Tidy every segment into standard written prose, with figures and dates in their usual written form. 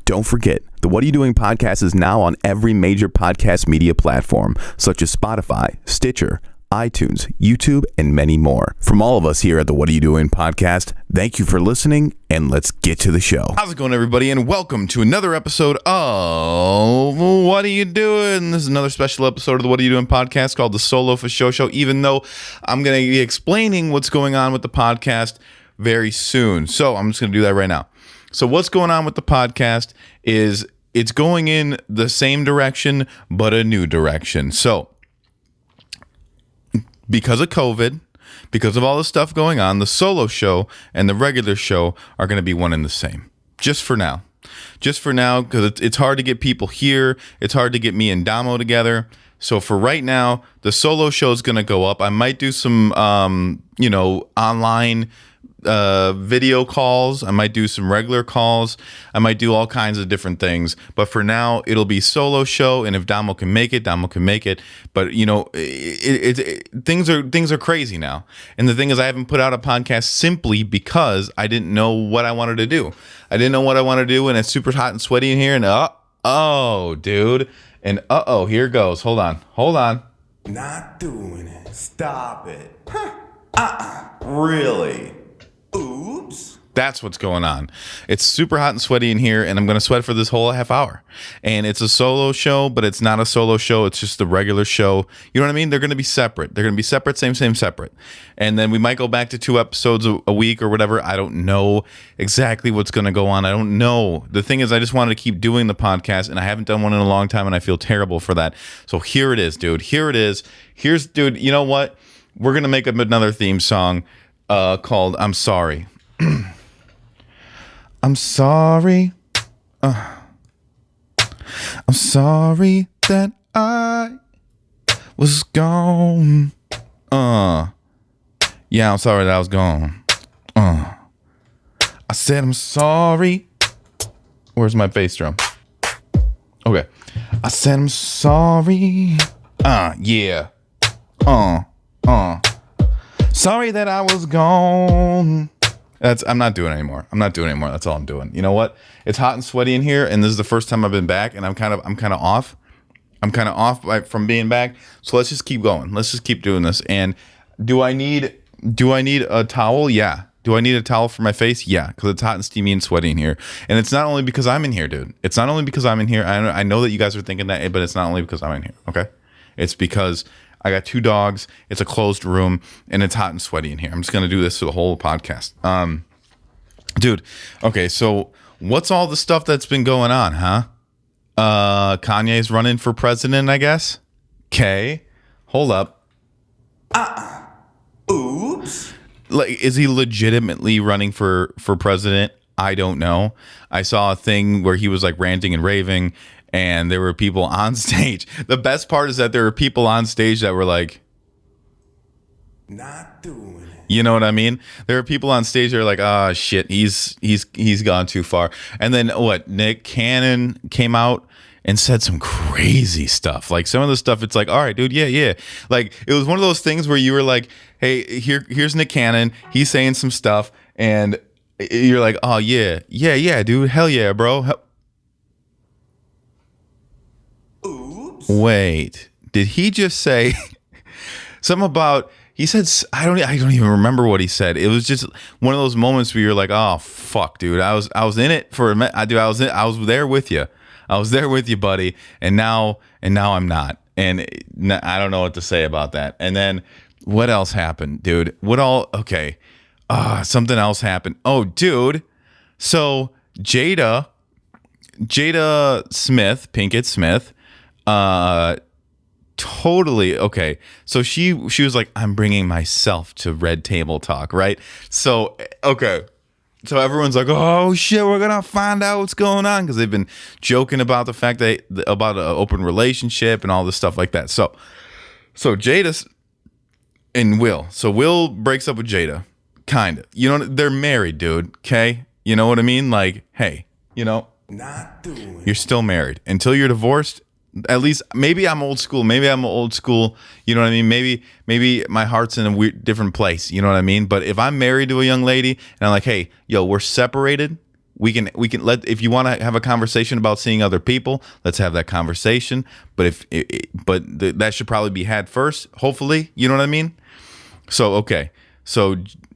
Don't forget, the What Are You Doing podcast is now on every major podcast media platform, such as Spotify, Stitcher, iTunes, YouTube, and many more. From all of us here at the What Are You Doing podcast, thank you for listening, and let's get to the show. How's it going, everybody, and welcome to another episode of What Are You Doing? This is another special episode of the What Are You Doing podcast called the Solo for Show, even though I'm going to be explaining what's going on with the podcast very soon. So I'm just going to do that right now. So what's going on with the podcast is it's going in the same direction, but a new direction. So because of COVID, because of all the stuff going on, the solo show and the regular show are going to be one and the same. Just for now. Just for now, because it's hard to get people here. It's hard to get me and Damo together. So for right now, the solo show is going to go up. I might do some, online video calls. I might do some regular calls. I might do all kinds of different things. But for now, it'll be solo show. And if Damo can make it, Damo can make it. But things are crazy now. And the thing is, I haven't put out a podcast simply because I didn't know what I wanted to do. I didn't know what I wanted to do, and it's super hot and sweaty in here. And dude. And here goes. Hold on. Not doing it. Stop it. Really? Oops. That's what's going on. It's super hot and sweaty in here, and I'm going to sweat for this whole half hour. And it's a solo show, but it's not a solo show. It's just a regular show. You know what I mean? They're going to be separate. They're going to be separate, same, separate. And then we might go back to 2 episodes a week or whatever. I don't know exactly what's going to go on. I don't know. The thing is, I just wanted to keep doing the podcast, and I haven't done one in a long time, and I feel terrible for that. So here it is, dude. Here it is. Dude, you know what? We're going to make another theme song called I'm Sorry. I'm sorry. I'm sorry that I was gone. Yeah, I'm sorry that I was gone. I said I'm sorry. Where's my bass drum? Okay. I said I'm sorry. Yeah. Sorry that I was gone. I'm not doing it anymore. That's all I'm doing. You know what? It's hot and sweaty in here, and this is the first time I've been back, and I'm kind of off. I'm kind of off from being back. So let's just keep going. Let's just keep doing this. And do I need a towel? Yeah. Do I need a towel for my face? Yeah, because it's hot and steamy and sweaty in here. And it's not only because I'm in here, dude. It's not only because I'm in here. I know that you guys are thinking that, but it's not only because I'm in here. Okay, it's because I got 2 dogs. It's a closed room, and it's hot and sweaty in here. I'm just gonna do this for the whole podcast, dude. Okay, so what's all the stuff that's been going on, huh? Kanye's running for president, I guess. Okay, hold up. Oops. Like, is he legitimately running for president? I don't know. I saw a thing where he was like ranting and raving, and there were people on stage. The best part is that there were people on stage that were like, not doing it. you know what I mean? There are people on stage that are like, oh shit, he's gone too far. And then what? Nick Cannon came out and said some crazy stuff. Like some of the stuff, it's like, all right, dude, yeah. Like it was one of those things where you were like, hey, here's Nick Cannon. He's saying some stuff, and you're like, oh yeah, dude, hell yeah, bro. Oops. Wait, did he just say something about? He said, I don't even remember what he said. It was just one of those moments where you're like, oh fuck, dude. I was in it for a minute. I was there with you. I was there with you, buddy. And now I'm not. And I don't know what to say about that. And then what else happened, dude? Okay. Something else happened. Oh, dude. So Jada Smith, Pinkett Smith, totally okay. So she was like, I'm bringing myself to Red Table Talk, right? So okay. So everyone's like, oh shit, we're gonna find out what's going on, because they've been joking about the fact that about an open relationship and all this stuff like that. So Jada and Will. So Will breaks up with Jada, kind of. You know, they're married, dude. Okay, you know what I mean? Like, hey, you know, not doing. You're still married until you're divorced. At least maybe I'm old school. You know what I mean? Maybe my heart's in a different place. You know what I mean? But if I'm married to a young lady and I'm like, hey, yo, we're separated. let, if you want to have a conversation about seeing other people, let's have that conversation. But that should probably be had first, hopefully. You know what I mean? So, okay. So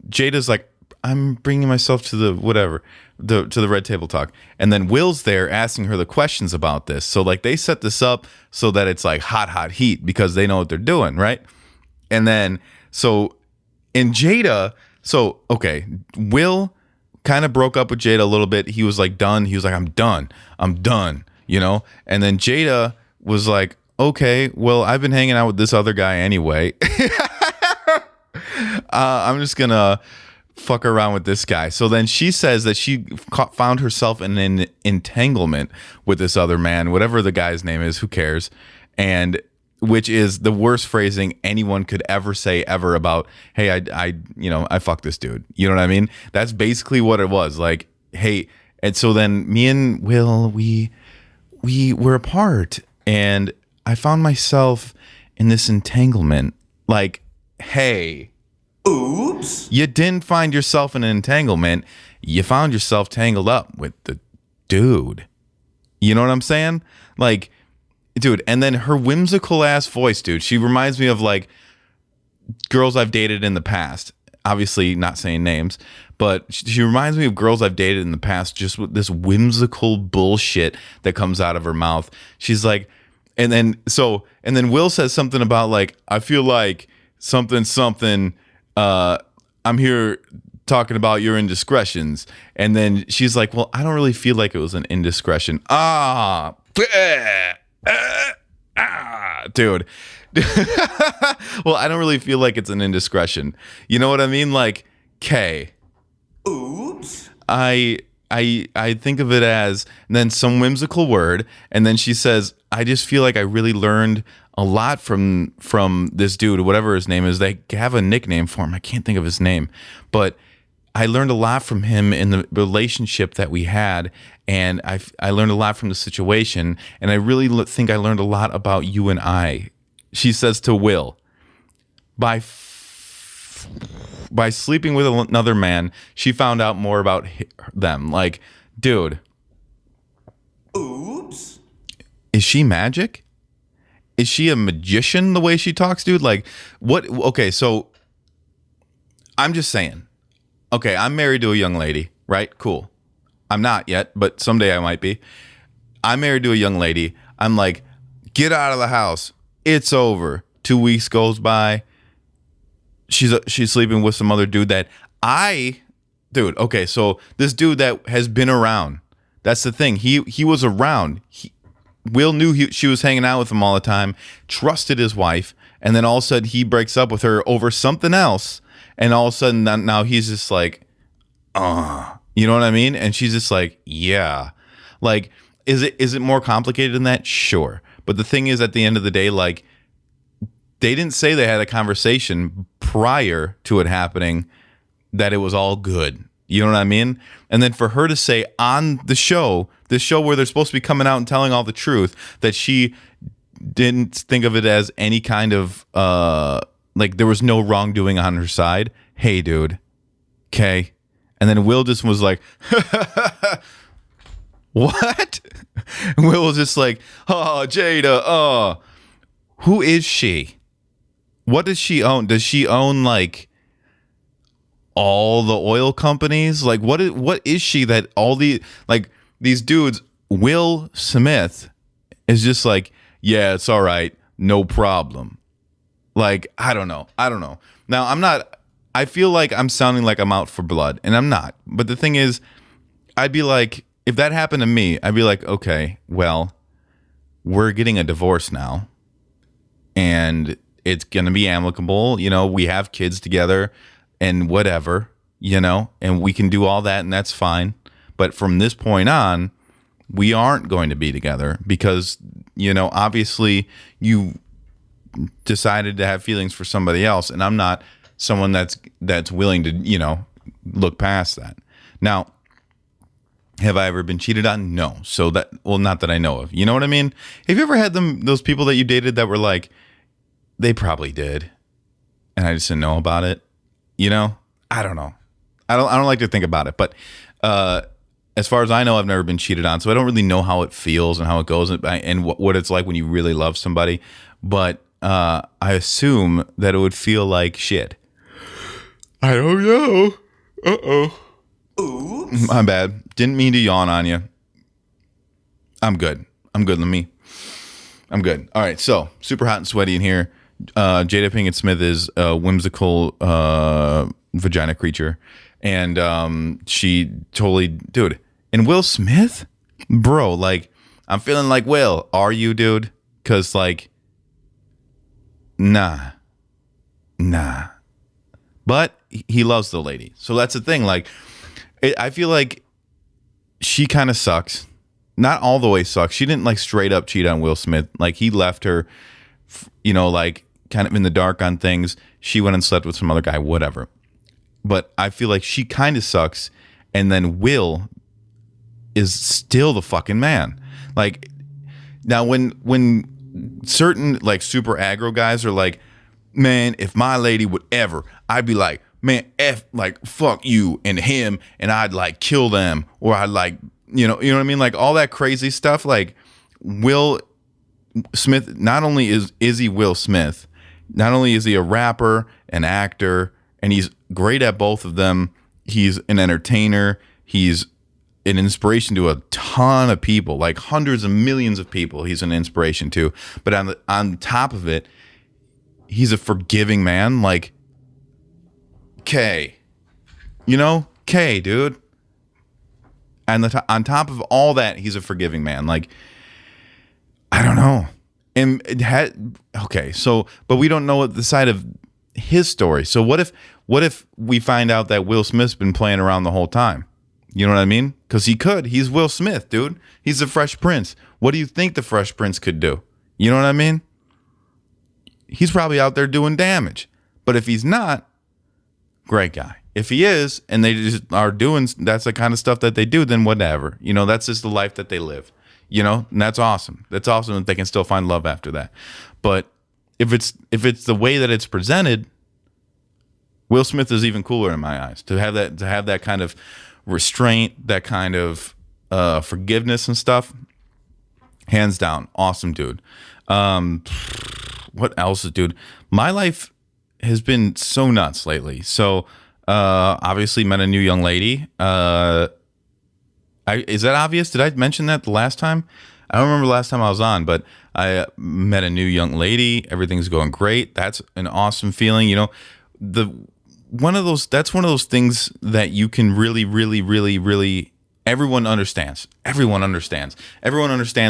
Jada's like, I'm bringing myself to the whatever, to the red table talk. And then Will's there asking her the questions about this. So like they set this up so that it's like hot heat because they know what they're doing, right? And then and Jada, okay, Will kind of broke up with Jada a little bit. He was like done. He was like, I'm done, you know? And then Jada was like, okay, well, I've been hanging out with this other guy anyway. I'm just gonna fuck around with this guy. So then she says that she found herself in an entanglement with this other man, whatever the guy's name is, who cares? And which is the worst phrasing anyone could ever say ever about, hey, I fucked this dude. You know what I mean? That's basically what it was. Like, hey, and so then me and Will, we were apart, and I found myself in this entanglement. Like, hey, Oops. you didn't find yourself in an entanglement. You found yourself tangled up with the dude. You know what I'm saying? Like, dude, and then her whimsical ass voice, dude, she reminds me of like girls I've dated in the past. Obviously not saying names, but she reminds me of girls I've dated in the past, just with this whimsical bullshit that comes out of her mouth. She's like, and then Will says something about like, I feel like something, I'm here talking about your indiscretions. And then she's like, well, I don't really feel like it was an indiscretion. Dude. Well, I don't really feel like it's an indiscretion. You know what I mean? Like, K. Oops. I think of it as, and then some whimsical word, and then she says, I just feel like I really learned a lot from this dude, whatever his name is. They have a nickname for him. I can't think of his name, but I learned a lot from him in the relationship that we had, and I learned a lot from the situation, and I really think I learned a lot about you and I. She says to Will, by sleeping with another man, she found out more about them. Like, dude. Oops. Is she magic? Is she a magician the way she talks, dude? Like, what? Okay, so I'm just saying. Okay, I'm married to a young lady, right? Cool. I'm not yet, but someday I might be. I'm married to a young lady. I'm like, get out of the house. It's over. 2 weeks goes by. She's sleeping with some other dude that dude, okay, so this dude that has been around. That's the thing. He was around. Will knew she was hanging out with him all the time, trusted his wife, and then all of a sudden he breaks up with her over something else, and all of a sudden now he's just like, you know what I mean? And she's just like, yeah. Like, is it more complicated than that? Sure. But the thing is, at the end of the day, like, they didn't say they had a conversation prior to it happening that it was all good. You know what I mean? And then for her to say on this show where they're supposed to be coming out and telling all the truth, that she didn't think of it as any kind of, like there was no wrongdoing on her side. Hey, dude. Okay. And then Will just was like, what? And Will was just like, oh, Jada, who is she? What does she own? Does she own like all the oil companies? Like what is she that all the like these dudes, Will Smith is just like, yeah, it's all right, no problem. Like, I don't know. Now I feel like I'm sounding like I'm out for blood, and I'm not. But the thing is, I'd be like, if that happened to me, I'd be like, okay, well, we're getting a divorce now, and it's going to be amicable. You know, we have kids together and whatever, you know, and we can do all that, and that's fine. But from this point on, we aren't going to be together because, you know, obviously you decided to have feelings for somebody else, and I'm not someone that's willing to, you know, look past that. Now, have I ever been cheated on? No. So not that I know of. You know what I mean? Have you ever had those people that you dated that were like, they probably did, and I just didn't know about it? You know? I don't know. I don't like to think about it, but as far as I know, I've never been cheated on, so I don't really know how it feels and how it goes and what it's like when you really love somebody. But I assume that it would feel like shit. I don't know. Oops. My bad. Didn't mean to yawn on you. I'm good. I'm good. I'm good. All right. So super hot and sweaty in here. Jada Pinkett Smith is a whimsical vagina creature. And she totally, dude. And Will Smith? Bro, like, I'm feeling like Will. Are you, dude? Because, like, nah. But he loves the lady. So that's the thing. Like, I feel like she kind of sucks. Not all the way sucks. She didn't, like, straight up cheat on Will Smith. Like, he left her, you know, like, kind of in the dark on things. She went and slept with some other guy, whatever. But I feel like she kind of sucks, and then Will is still the fucking man. Like, now when certain like super aggro guys are like, man, if my lady would ever, I'd be like, man, like fuck you and him, and I'd like kill them, or I'd like, you know what I mean? Like all that crazy stuff. Like Will Smith, not only is he Will Smith, not only is he a rapper, an actor, and he's great at both of them. He's an entertainer. He's an inspiration to a ton of people, like hundreds of millions of people. He's an inspiration to. But on top of it, he's a forgiving man. Like K, you know, K, dude. And on top of all that, he's a forgiving man. Like I don't know. And it had okay. So, but we don't know the side of his story. So what if we find out that Will Smith's been playing around the whole time? You know what I mean? Because he could. He's Will Smith, dude. He's the Fresh Prince. What do you think the Fresh Prince could do? You know what I mean? He's probably out there doing damage. But if he's not, great guy. If he is, and they just are doing, that's the kind of stuff that they do, then whatever. You know, that's just the life that they live. You know, and that's awesome. That's awesome that they can still find love after that. But if it's the way that it's presented, Will Smith is even cooler in my eyes. To have that kind of restraint, that kind of forgiveness and stuff, hands down, awesome dude. What else, dude? My life has been so nuts lately. So obviously met a new young lady. Is that obvious? Did I mention that the last time? I don't remember the last time I was on, but I met a new young lady. Everything's going great. That's an awesome feeling. You know, that's one of those things that you can really, really, really, really, everyone understands. Everyone understands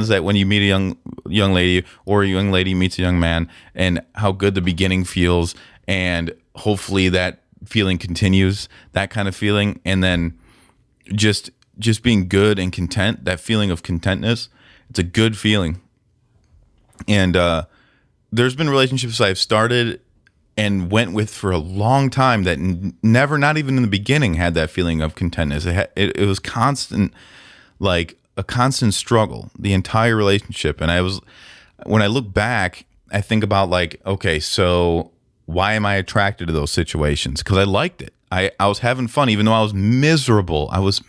that when you meet a young lady, or a young lady meets a young man, and how good the beginning feels, and hopefully that feeling continues, that kind of feeling, and then just being good and content, that feeling of contentness, it's a good feeling. And there's been relationships I've started and went with for a long time that never, not even in the beginning, had that feeling of contentness. It was constant, like a constant struggle, the entire relationship. And when I look back, I think about like, okay, so why am I attracted to those situations? Because I liked it. I was having fun, even though I was miserable. I was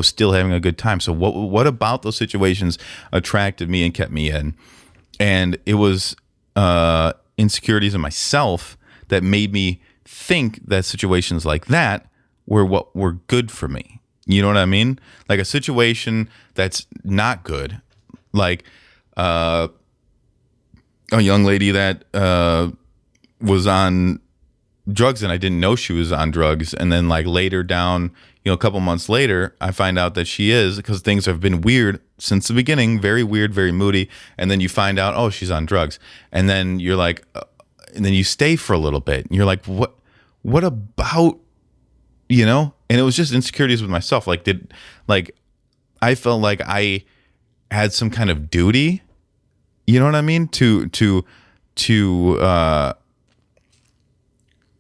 still having a good time. So what about those situations attracted me and kept me in? And it was insecurities in myself that made me think that situations like that were what were good for me. You know what I mean? Like a situation that's not good, like a young lady that was on drugs, and I didn't know she was on drugs. And then like later down, a couple months later, I find out that she is, because things have been weird since the beginning, very weird, very moody. And then you find out, oh, she's on drugs. And then you're like, and then you stay for a little bit. And you're like, what about, And it was just insecurities with myself. I felt like I had some kind of duty, you know what I mean? To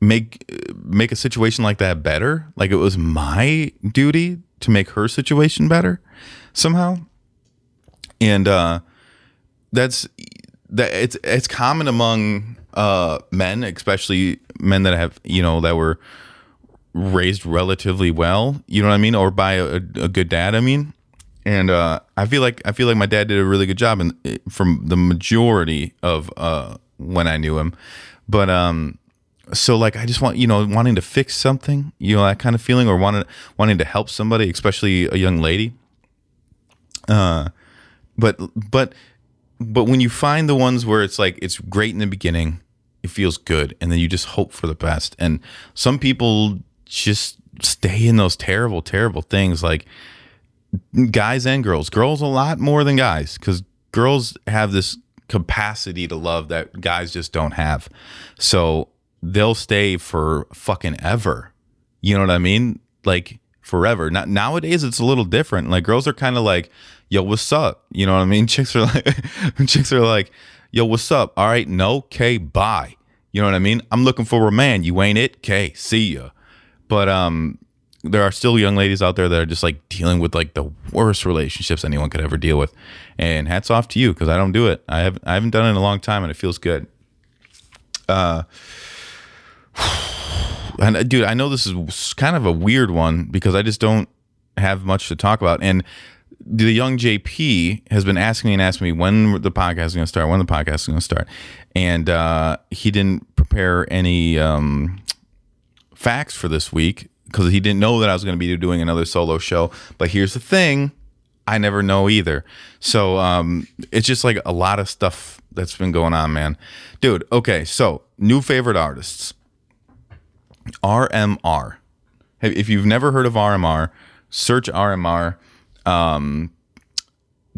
make a situation like that better. Like it was my duty to make her situation better somehow. And it's common among men, especially men that have that were raised relatively well, you know what I mean, or by a good dad, I mean. And I feel like my dad did a really good job from the majority of when I knew him. But so like I just want, wanting to fix something, that kind of feeling, or wanting to help somebody, especially a young lady. But when you find the ones where it's like it's great in the beginning, it feels good, and then you just hope for the best. And some people just stay in those terrible, terrible things, like guys and girls. Girls a lot more than guys, because girls have this capacity to love that guys just don't have. So they'll stay for fucking ever. You know what I mean? Like forever. Not nowadays, it's a little different. Like girls are kind of like, yo, what's up? You know what I mean? Chicks are like, yo, what's up? All right, no, okay, bye. You know what I mean? I'm looking for a man. You ain't it? Okay, see ya. But there are still young ladies out there that are just like dealing with like the worst relationships anyone could ever deal with. And hats off to you, because I don't do it. I haven't done it in a long time, and it feels good. And dude, I know this is kind of a weird one because I just don't have much to talk about. And the young JP has been asking me when the podcast is going to start, and he didn't prepare any facts for this week because he didn't know that I was going to be doing another solo show. But here's the thing, I never know either. So it's just like a lot of stuff that's been going on, man. Dude, okay, so new favorite artists. RMR. If you've never heard of RMR, search RMR.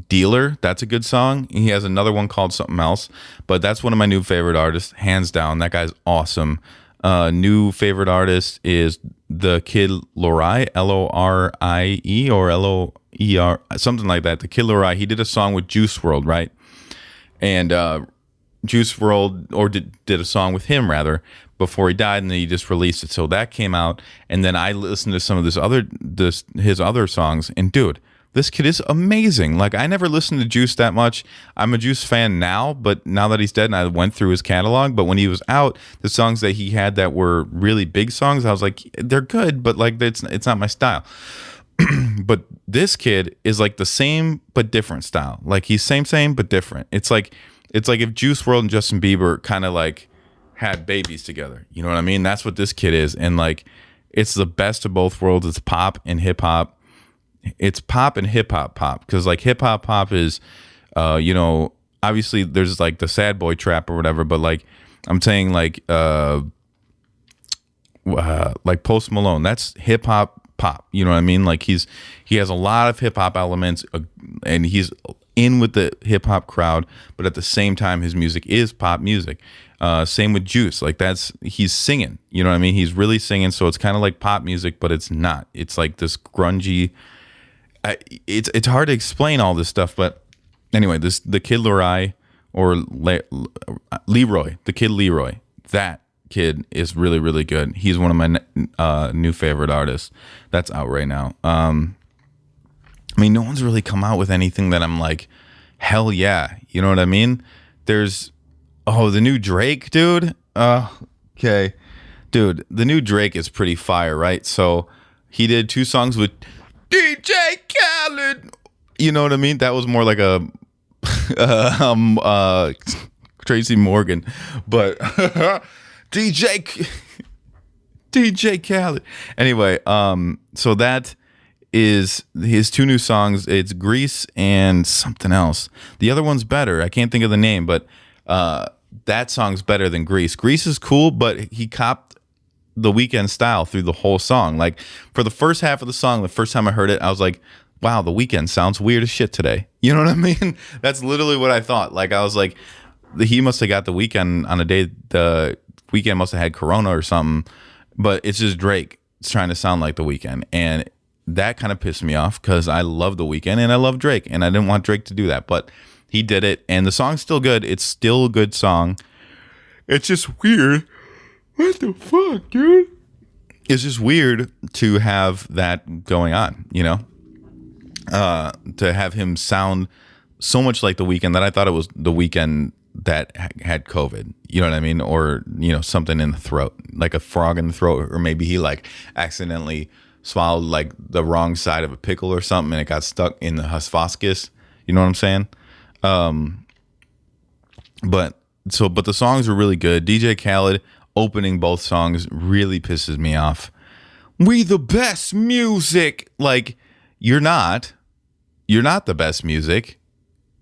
Dealer, that's a good song. He has another one called something else, but that's one of my new favorite artists, hands down. That guy's awesome. New favorite artist is the Kid Lorai, Lorie or Loer, something like that. The Kid Lorai. He did a song with Juice WRLD, right? And Juice WRLD did a song with him rather before he died, and then he just released it. So that came out, and then I listened to some of his other songs, and dude, this kid is amazing. Like, I never listened to Juice that much. I'm a Juice fan now, but now that he's dead, and I went through his catalog, but when he was out, the songs that he had that were really big songs, I was like, they're good, but like it's not my style. But this kid is like the same but different style. Like, he's same but different. It's like if Juice WRLD and Justin Bieber kind of like had babies together. You know what I mean? That's what this kid is. And like, it's the best of both worlds. It's pop and hip hop. It's pop and hip hop pop, because like hip hop pop is, obviously there's like the sad boy trap or whatever, but like I'm saying like Post Malone, that's hip hop pop. You know what I mean? Like he has a lot of hip hop elements, and he's in with the hip hop crowd, but at the same time his music is pop music. Same with Juice. Like he's singing. You know what I mean? He's really singing, so it's kind of like pop music, but it's not. It's like this grungy. It's hard to explain all this stuff, but anyway, the Kid Leroy or Leroy, the Kid Leroy, that kid is really, really good. He's one of my new favorite artists that's out right now. I mean, no one's really come out with anything that I'm like, hell yeah, you know what I mean? There's the new Drake, dude. Okay, dude, the new Drake is pretty fire, right? So he did 2 songs with DJ Khaled. You know what I mean? That was more like a Tracy Morgan, but DJ Khaled. Anyway, so that is his 2 new songs. It's Grease and something else. The other one's better. I can't think of the name, but that song's better than Grease. Grease is cool, but he copped the Weeknd style through the whole song. Like, for the first half of the song, the first time I heard it, I was like, wow, the Weeknd sounds weird as shit today. You know what I mean? That's literally what I thought. Like, I was like, he must have got the Weeknd on a day the Weeknd must have had Corona or something, but it's just Drake. It's trying to sound like the Weeknd, and that kind of pissed me off because I love the Weeknd and I love Drake, and I didn't want Drake to do that, but he did it, and the song's still good. It's still a good song. It's just weird. What the fuck, dude? It's just weird to have that going on, you know? To have him sound so much like The Weeknd that I thought it was The Weeknd that had COVID, you know what I mean? Or, something in the throat, like a frog in the throat, or maybe he like accidentally swallowed like the wrong side of a pickle or something and it got stuck in the esophagus. You know what I'm saying? But the songs are really good. DJ Khaled opening both songs really pisses me off. We the best music. Like, you're not the best music.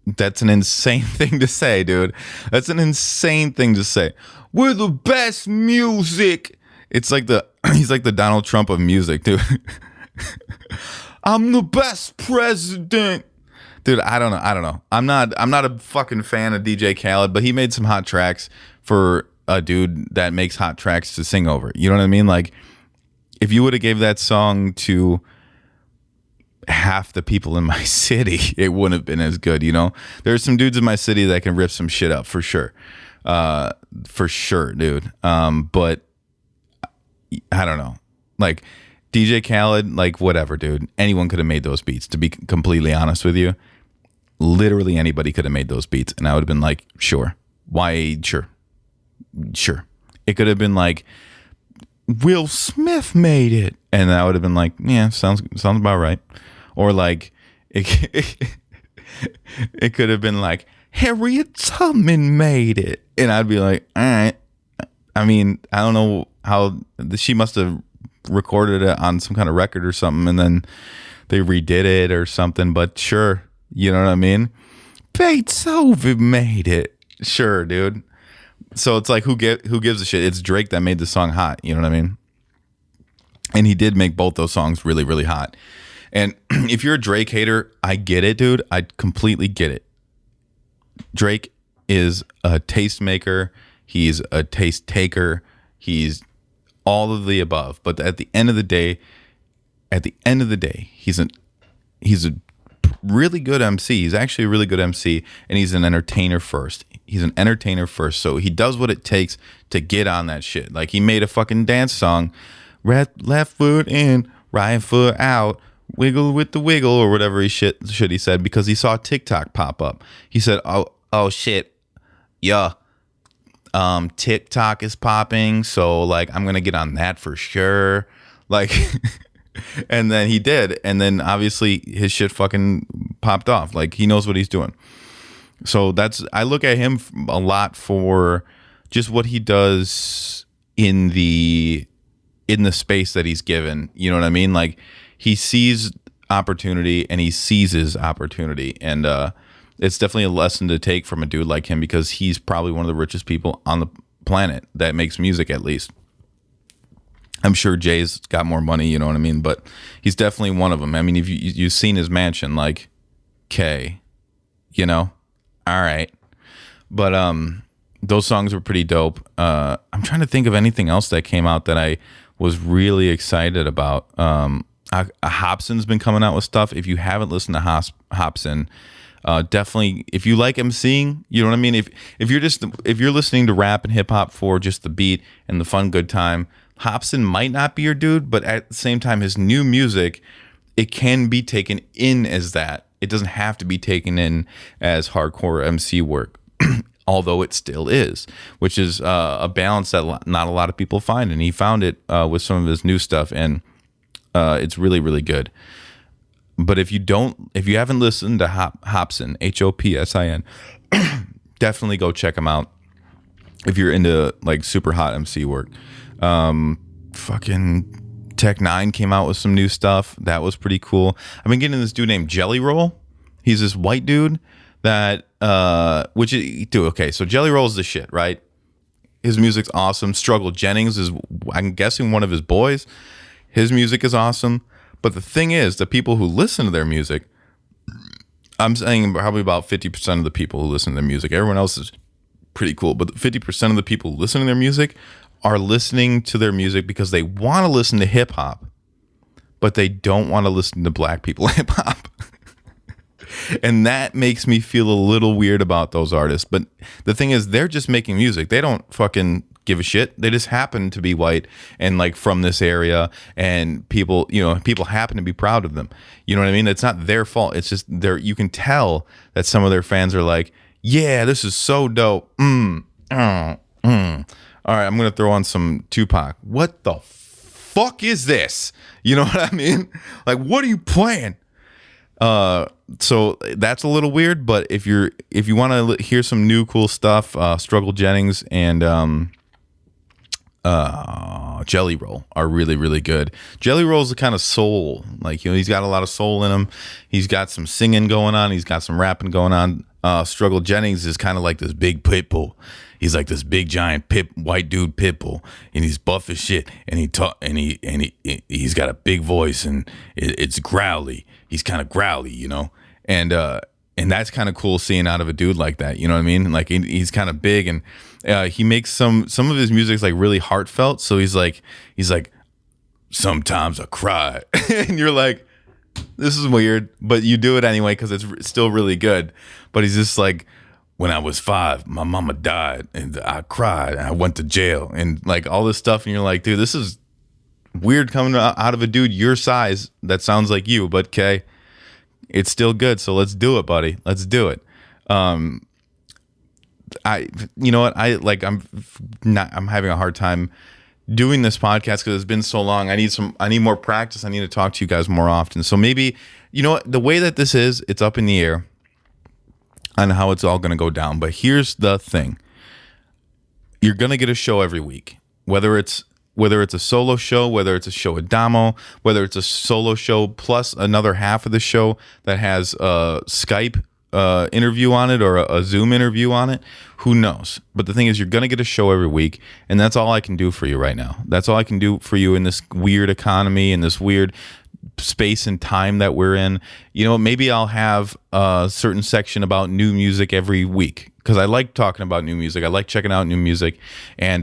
That's an insane thing to say, dude. That's an insane thing to say. We're the best music. It's like he's like the Donald Trump of music, dude. I'm the best president. Dude, I don't know. I'm not a fucking fan of DJ Khaled, but he made some hot tracks for a dude that makes hot tracks to sing over. You know what I mean? Like, if you would have gave that song to half the people in my city, it wouldn't have been as good, There's some dudes in my city that can rip some shit up for sure. For sure, dude. But I don't know. Like, DJ Khaled, like, whatever, dude. Anyone could have made those beats, to be completely honest with you. Literally anybody could have made those beats, and I would have been like, sure. Why? Sure. It could have been like, Will Smith made it, and I would have been like, yeah, sounds about right. Or like, it could have been like, Harriet Tubman made it, and I'd be like, all right. I mean, I don't know how she must have recorded it on some kind of record or something, and then they redid it or something. But sure, you know what I mean. Beethoven made it, sure, dude. So it's like, who gives a shit? It's Drake that made the song hot. You know what I mean? And he did make both those songs really, really hot. And if you're a Drake hater, I get it, dude. I completely get it. Drake is a tastemaker. He's a taste taker. He's all of the above. But at the end of the day, he's a really good MC. He's actually a really good MC, and he's an entertainer first. So he does what it takes to get on that shit. Like, he made a fucking dance song, left foot in, right foot out, wiggle with the wiggle, or whatever he said, because he saw TikTok pop up. He said, oh shit, yeah, TikTok is popping, so like, I'm gonna get on that for sure. Like, and then he did, and then obviously his shit fucking popped off. Like, he knows what he's doing. So I look at him a lot for just what he does in the space that he's given. You know what I mean? Like, he sees opportunity and he seizes opportunity. And it's definitely a lesson to take from a dude like him, because he's probably one of the richest people on the planet that makes music, at least. I'm sure Jay's got more money, you know what I mean? But he's definitely one of them. I mean, if you've seen his mansion, like, all right. But those songs were pretty dope. I'm trying to think of anything else that came out that I was really excited about. Hobson's been coming out with stuff. If you haven't listened to Hobson, definitely, if you like emceeing, you know what I mean? If you're listening to rap and hip hop for just the beat and the fun good time, Hobson might not be your dude, but at the same time, his new music, it can be taken in as that. It doesn't have to be taken in as hardcore MC work, although it still is, which is a balance that not a lot of people find. And he found it with some of his new stuff, and it's really, really good. But if you haven't listened to Hobson, Hopsin, definitely go check him out if you're into like super hot MC work. Fucking Techon came out with some new stuff that was pretty cool. I've been getting this dude named Jelly Roll. He's this white dude that so Jelly Roll's the shit, right? His music's awesome. Struggle Jennings is, I'm guessing, one of his boys. His music is awesome. But the thing is, the people who listen to their music, I'm saying probably about 50% of the people who listen to their music, everyone else is pretty cool, but 50% of the people who listen to their music are listening to their music because they want to listen to hip hop, but they don't want to listen to black people hip hop. And that makes me feel a little weird about those artists. But the thing is, they're just making music. They don't fucking give a shit. They just happen to be white and like from this area, and people happen to be proud of them. You know what I mean? It's not their fault. It's just you can tell that some of their fans are like, Yeah, this is so dope. All right, I'm gonna throw on some Tupac. What the fuck is this? You know what I mean? Like, what are you playing? So that's a little weird, but if you want to hear some new cool stuff, Struggle Jennings and Jelly Roll are really, really good. Jelly Roll's the kind of soul, like, he's got a lot of soul in him. He's got some singing going on. He's got some rapping going on. Struggle Jennings is kind of like this big pit bull. He's like this big giant white dude pit bull, and he's buff as shit. And he's got a big voice, and it's growly. He's kind of growly, and that's kind of cool seeing out of a dude like that. You know what I mean? Like, he's kind of big, and he makes some of his music's like really heartfelt. So he's like, sometimes I cry, and you're like, this is weird, but you do it anyway because it's still really good. But he's just like, when I was 5, my mama died, and I cried, and I went to jail, and like all this stuff, and you're like, dude, this is weird coming out of a dude your size that sounds like you, but okay, it's still good. So let's do it, buddy. Let's do it. You know what? I'm having a hard time doing this podcast because it's been so long. I need more practice. I need to talk to you guys more often. So maybe, the way that this is, it's up in the air on how it's all going to go down. But here's the thing. You're going to get a show every week, whether it's a solo show, whether it's a show with Damo, whether it's a solo show plus another half of the show that has a Skype interview on it or a Zoom interview on it. Who knows? But the thing is, you're going to get a show every week, and that's all I can do for you right now. That's all I can do for you in this weird economy, in this weird space and time that we're in. Maybe I'll have a certain section about new music every week because I like talking about new music. I like checking out new music, and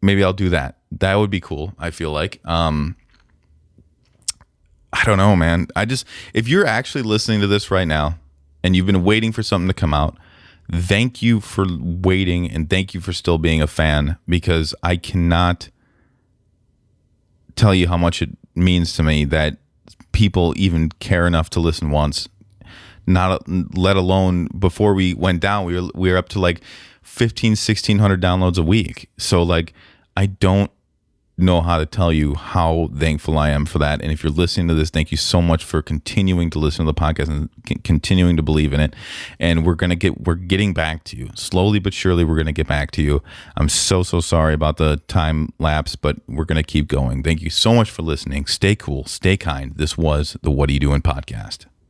maybe I'll do that. That would be cool, I feel like. I don't know, man. If you're actually listening to this right now and you've been waiting for something to come out, thank you for waiting, and thank you for still being a fan, because I cannot tell you how much it means to me that people even care enough to listen once. Not let alone before we went down, we were up to like 1,600 downloads a week. So like, I don't know how to tell you how thankful I am for that. And if you're listening to this, thank you so much for continuing to listen to the podcast and continuing to believe in it. And we're getting back to you slowly but surely. We're going to get back to you. I'm so sorry about the time lapse, but we're going to keep going. Thank you so much for listening. Stay cool, stay kind. This was the What Are You Doing podcast.